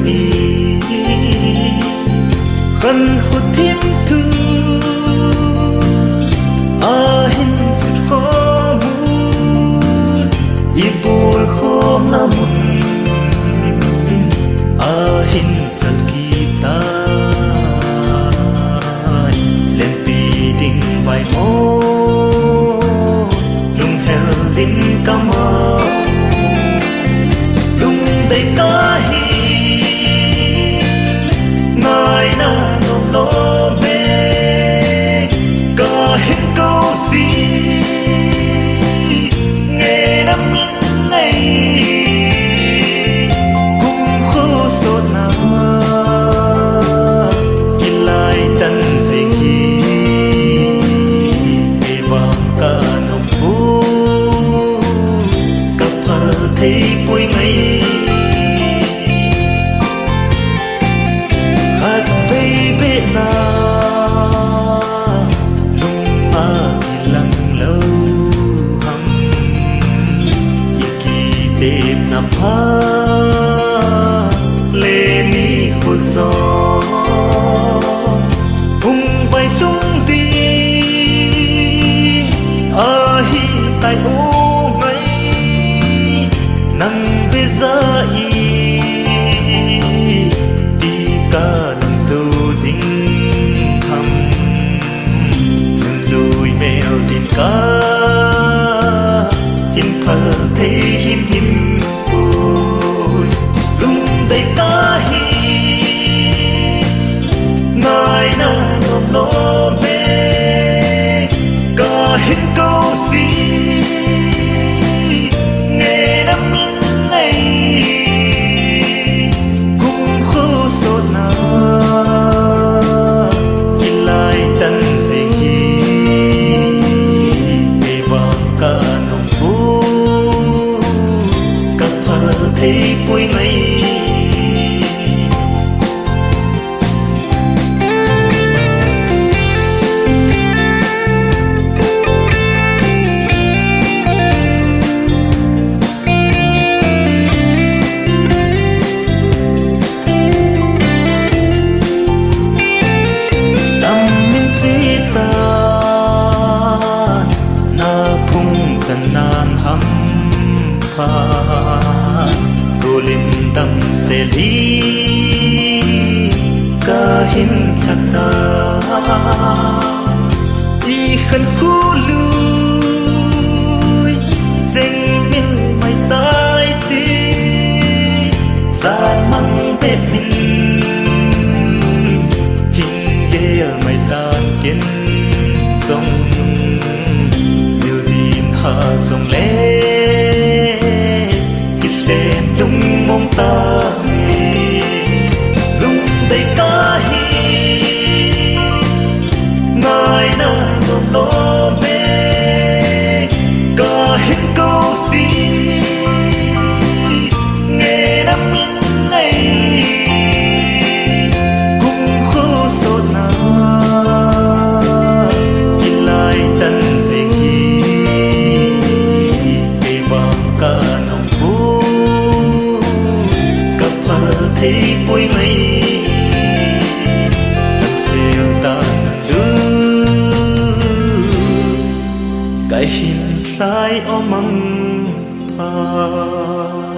ý khăn hụt thêm thư hin sự khó muốn ibul khó namun hin sal kita lên pi ding vai mo lung hel din kama lung day kahi ngài na nom lo me kahin câu gì nghe năm ngày cũng khô sốt na ilai tan ziki evang ka nom bu kapal thấy bụi ngày khát vây bể na lung kỳ lăng lâu hầm iki đêm nằm ha lên đi khô gió cùng vai sung đi hi tại ô ngay nắng về ra đi cả lòng tu tình thầm lùi mèo tin cá hin phật thấy him him ôi lung đầy cá hi ngài na ngọc nó mê cả hin câu gì nghe năm ngày cũng khô sốt na ilai tan ziki evang ka nom bu kapal thấy bụi ngày nan hâm phan cô linh tâm sẽ lý ca hin chặt ta đi khăn khu lui tranh miêu mày tai ti gian măng bếp mình hình ghê mày tan kiến sông hà sông lê kít lên lung mong ta lung đầy cá hi ngài na ngọc nó mê cả hết câu gì nghe năm ngày cũng khô sốt na ilai tan ziki cả nồng bu kapal thấy bụi ngày tâm siêu tan đưa cái hình sai o măng pa